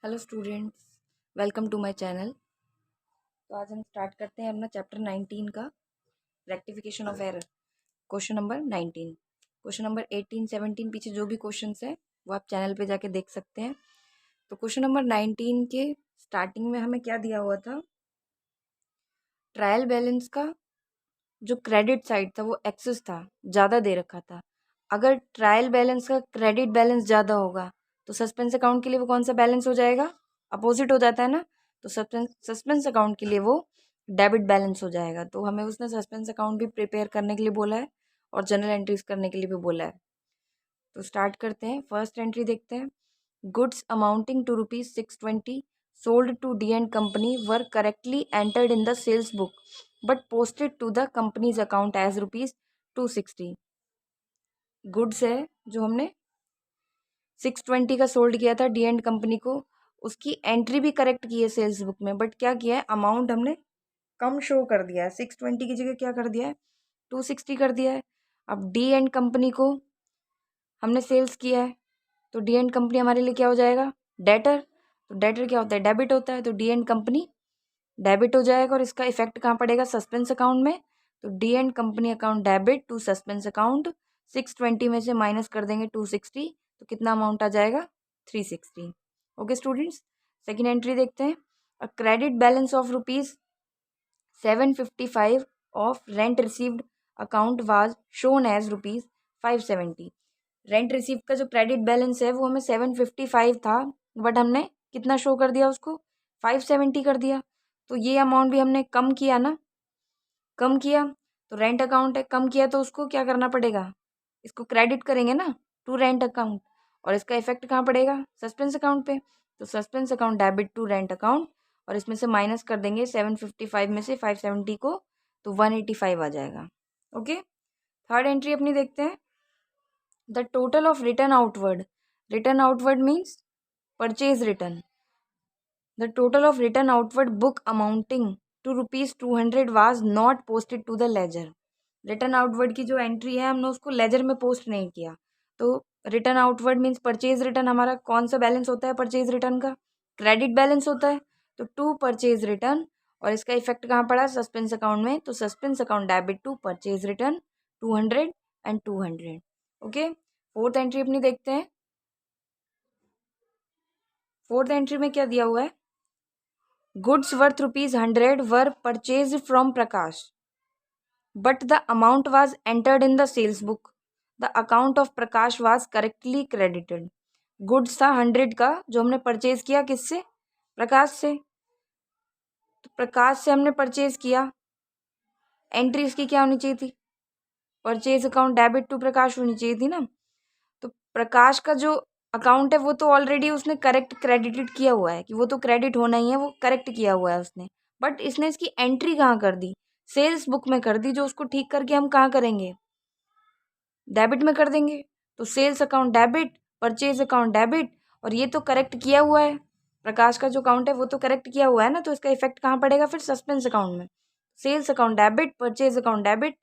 Hello students, welcome to my channel. तो आज हम स्टार्ट करते हैं अपना चैप्टर 19 का rectification of error. Question number 19, question number 18, 17 पीछे जो भी क्वेश्चंस है वो आप चैनल पे जाके देख सकते हैं। तो क्वेश्चन नंबर 19 के स्टार्टिंग में हमें क्या दिया हुआ था, ट्रायल बैलेंस का जो क्रेडिट साइड था वो एक्सेस था, ज़्यादा दे रखा था। अगर ट्रायल बैलेंस का क्रेडिट बैलेंस ज़्यादा होगा तो सस्पेंस अकाउंट के लिए वो कौन सा बैलेंस हो जाएगा, अपोजिट हो जाता है ना। तो सस्पेंस अकाउंट के लिए वो डेबिट बैलेंस हो जाएगा। तो हमें उसने सस्पेंस अकाउंट भी प्रिपेयर करने के लिए बोला है और जनरल एंट्रीज करने के लिए भी बोला है। तो स्टार्ट करते हैं। फर्स्ट एंट्री देखते हैं। Goods amounting to ₹620 sold to D and Company were correctly entered in the sales book but posted to the company's account as ₹260। Goods है जो हमने 620 का सोल्ड किया था डी एंड कंपनी को, उसकी एंट्री भी करेक्ट की है सेल्स बुक में, बट क्या किया है, अमाउंट हमने कम शो कर दिया है। 620 की जगह क्या कर दिया है, 260 कर दिया है। अब डी एंड कंपनी को हमने सेल्स किया है तो डी एंड कंपनी हमारे लिए क्या हो जाएगा, डेटर। तो डेटर क्या होता है, डेबिट होता है। तो डी एंड कंपनी डेबिट हो जाएगा और इसका इफेक्ट कहाँ पड़ेगा, सस्पेंस अकाउंट में। तो D and company account debit to suspense account. 620 में से माइनस कर देंगे 260 तो कितना अमाउंट आ जाएगा, 360। ओके स्टूडेंट्स, सेकेंड एंट्री देखते हैं। A credit balance of ₹755 of rent received account was shown as ₹570। Rent receive का जो क्रेडिट बैलेंस है वो हमें 755 था, बट हमने कितना शो कर दिया उसको, 570 कर दिया। तो ये अमाउंट भी हमने कम किया ना, कम किया। तो रेंट अकाउंट है, कम किया तो उसको क्या करना पड़ेगा, इसको क्रेडिट करेंगे ना टू रेंट अकाउंट, और इसका इफेक्ट कहाँ पड़ेगा, सस्पेंस अकाउंट पे। तो suspense account debit to rent account, और इसमें से माइनस कर देंगे 755 में से 570 को, तो 185 आ जाएगा। ओके, थर्ड एंट्री अपनी देखते हैं। The total of return outward means purchase return. The total of written outward book amounting to ₹200 was not posted to the ledger। Return outward की जो एंट्री है हमने उसको लेजर में पोस्ट नहीं किया। तो return outward means purchase return, हमारा कौन सा बैलेंस होता है परचेज रिटर्न का, क्रेडिट बैलेंस होता है। तो टू परचेज रिटर्न, और इसका इफेक्ट कहाँ पड़ा, सस्पेंस अकाउंट में। तो suspense account debit to purchase return 200 and 200। Okay, fourth entry अपनी देखते हैं। फोर्थ एंट्री में क्या दिया हुआ है, goods worth ₹100 were purchase from Prakash but the amount was entered in the sales book. The account of Prakash was correctly credited. Goods था 100 का जो हमने परचेज किया किससे, प्रकाश से। तो प्रकाश से हमने परचेज किया, एंट्री इसकी क्या होनी चाहिए थी, परचेज अकाउंट डेबिट टू प्रकाश होनी चाहिए थी ना। तो प्रकाश का जो अकाउंट है वो तो ऑलरेडी उसने करेक्ट क्रेडिटेड किया हुआ है, कि वो तो क्रेडिट होना ही है, वो करेक्ट किया हुआ है उसने। बट इसने इसकी एंट्री कहाँ कर दी, सेल्स बुक में कर दी, जो उसको ठीक करके हम कहाँ करेंगे, डेबिट में कर देंगे। तो sales account debit, purchase account debit, और ये तो करेक्ट किया हुआ है, प्रकाश का जो अकाउंट है वो तो करेक्ट किया हुआ है ना। तो इसका इफेक्ट कहाँ पड़ेगा फिर, सस्पेंस अकाउंट में। Sales account debit, purchase account debit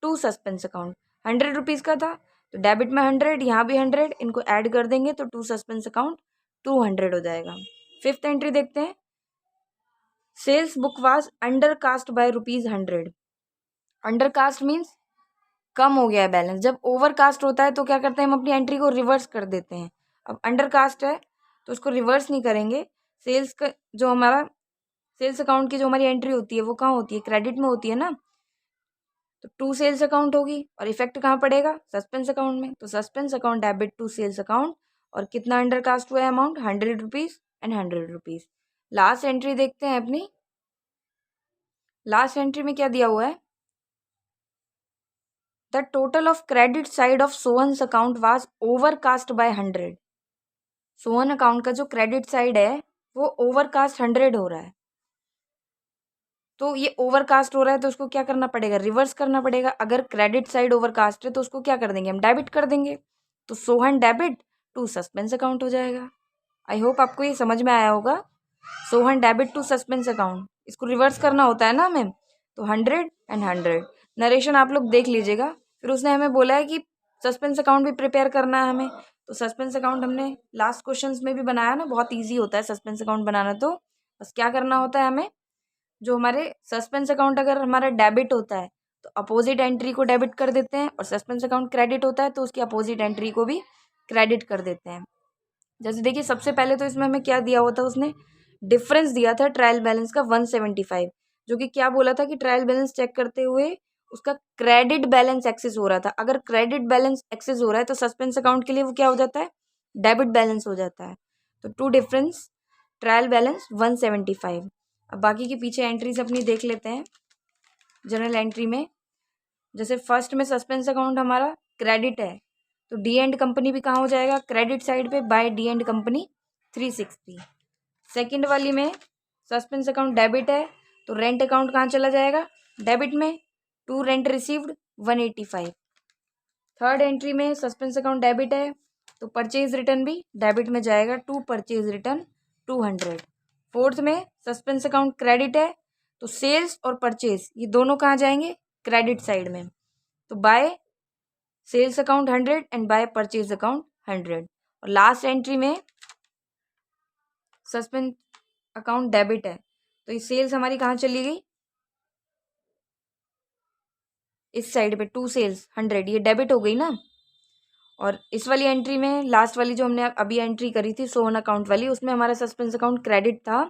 to suspense account. ₹100 का था तो डेबिट में 100, यहाँ भी 100, इनको ऐड कर देंगे तो टू सस्पेंस अकाउंट 200 हो जाएगा। फिफ्थ एंट्री देखते हैं। Sales book was undercast by ₹100। Undercast means कम हो गया है बैलेंस। जब ओवर कास्ट होता है तो क्या करते हैं, हम अपनी एंट्री को रिवर्स कर देते हैं। अब अंडर कास्ट है तो उसको रिवर्स नहीं करेंगे। सेल्स का जो हमारा सेल्स अकाउंट की जो हमारी एंट्री होती है वो कहाँ होती है, क्रेडिट में होती है ना। तो टू सेल्स अकाउंट होगी और इफेक्ट कहाँ पड़ेगा, सस्पेंस अकाउंट में। तो suspense account debit to sales account, और कितना अंडर कास्ट हुआ है अमाउंट, ₹100 एंड ₹100। लास्ट एंट्री देखते हैं अपनी। लास्ट एंट्री में क्या दिया हुआ है, the total of credit side of Sohan's account was overcast by 100। Sohan account का जो क्रेडिट साइड है वो ओवरकास्ट 100 हो रहा है। तो ये ओवरकास्ट हो रहा है तो उसको क्या करना पड़ेगा, रिवर्स करना पड़ेगा। अगर क्रेडिट साइड ओवरकास्ट है तो उसको क्या कर देंगे, हम डेबिट कर देंगे। तो Sohan debit to suspense account हो जाएगा। आई होप आपको ये समझ में आया होगा। Sohan debit to suspense account, इसको रिवर्स करना होता है ना हमें। तो 100 एंड 100 नरेशन आप लोग देख लीजिएगा। फिर उसने हमें बोला है कि सस्पेंस अकाउंट भी प्रिपेयर करना है हमें, तो सस्पेंस अकाउंट हमने लास्ट क्वेश्चंस में भी बनाया ना, बहुत ईजी होता है सस्पेंस अकाउंट बनाना। तो बस क्या करना होता है हमें, जो हमारे सस्पेंस अकाउंट अगर हमारा डेबिट होता है तो अपोजिट एंट्री को डेबिट कर देते हैं, और सस्पेंस अकाउंट क्रेडिट होता है तो उसकी अपोजिट एंट्री को भी क्रेडिट कर देते हैं। जैसे देखिए सबसे पहले तो इसमें हमें क्या दिया हुआ था, उसने डिफरेंस दिया था ट्रायल बैलेंस का 175, जो कि क्या बोला था कि ट्रायल बैलेंस चेक करते हुए उसका क्रेडिट बैलेंस एक्सेस हो रहा था। अगर क्रेडिट बैलेंस एक्सेस हो रहा है तो सस्पेंस अकाउंट के लिए वो क्या हो जाता है, डेबिट बैलेंस हो जाता है। तो टू डिफरेंस ट्रायल बैलेंस 175। अब बाकी के पीछे एंट्रीज अपनी देख लेते हैं जनरल एंट्री में। जैसे फर्स्ट में सस्पेंस अकाउंट हमारा क्रेडिट है तो डी एंड कंपनी भी कहाँ हो जाएगा, क्रेडिट साइड पे, by D and company 360। Second वाली में सस्पेंस अकाउंट डेबिट है तो रेंट अकाउंट कहाँ चला जाएगा, डेबिट में, to rent received 185। Third entry में सस्पेंस अकाउंट डेबिट है तो परचेज रिटर्न भी डेबिट में जाएगा, टू परचेज रिटर्न 200। फोर्थ में सस्पेंस अकाउंट क्रेडिट है तो सेल्स और परचेज ये दोनों कहाँ जाएंगे, क्रेडिट साइड में, तो by sales account 100 and by purchase account 100। और लास्ट एंट्री में सस्पेंस अकाउंट डेबिट है तो ये सेल्स हमारी कहाँ चली गई, इस साइड पे, टू सेल्स 100, ये डेबिट हो गई ना। और इस वाली एंट्री में लास्ट वाली जो हमने अभी एंट्री करी थी सोहन अकाउंट वाली, उसमें हमारा सस्पेंस अकाउंट क्रेडिट था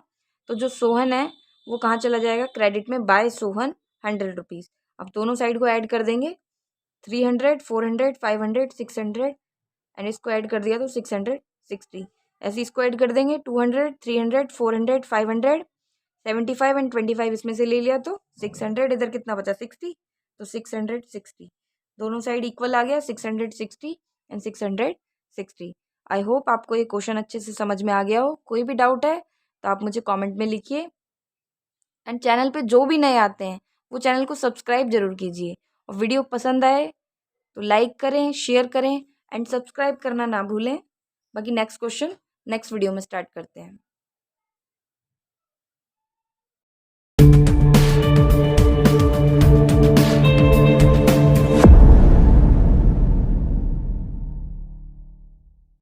तो जो सोहन है वो कहाँ चला जाएगा, क्रेडिट में, बाय सोहन 100 रुपीज़। अब दोनों साइड को ऐड कर देंगे, 300, 400, 500, 600 एंड इसको ऐड कर दिया तो 660। ऐसे इसको ऐड कर देंगे, 200, 300, 400, 500, 75 एंड 25 इसमें से ले लिया तो 600। इधर कितना बचा, 60, तो 660 दोनों साइड इक्वल आ गया, 660 एंड 660। आई होप आपको ये क्वेश्चन अच्छे से समझ में आ गया हो। कोई भी डाउट है तो आप मुझे कमेंट में लिखिए। एंड चैनल पे जो भी नए आते हैं वो चैनल को सब्सक्राइब जरूर कीजिए, और वीडियो पसंद आए तो लाइक करें, शेयर करें एंड सब्सक्राइब करना ना भूलें। बाकी नेक्स्ट क्वेश्चन नेक्स्ट वीडियो में स्टार्ट करते हैं।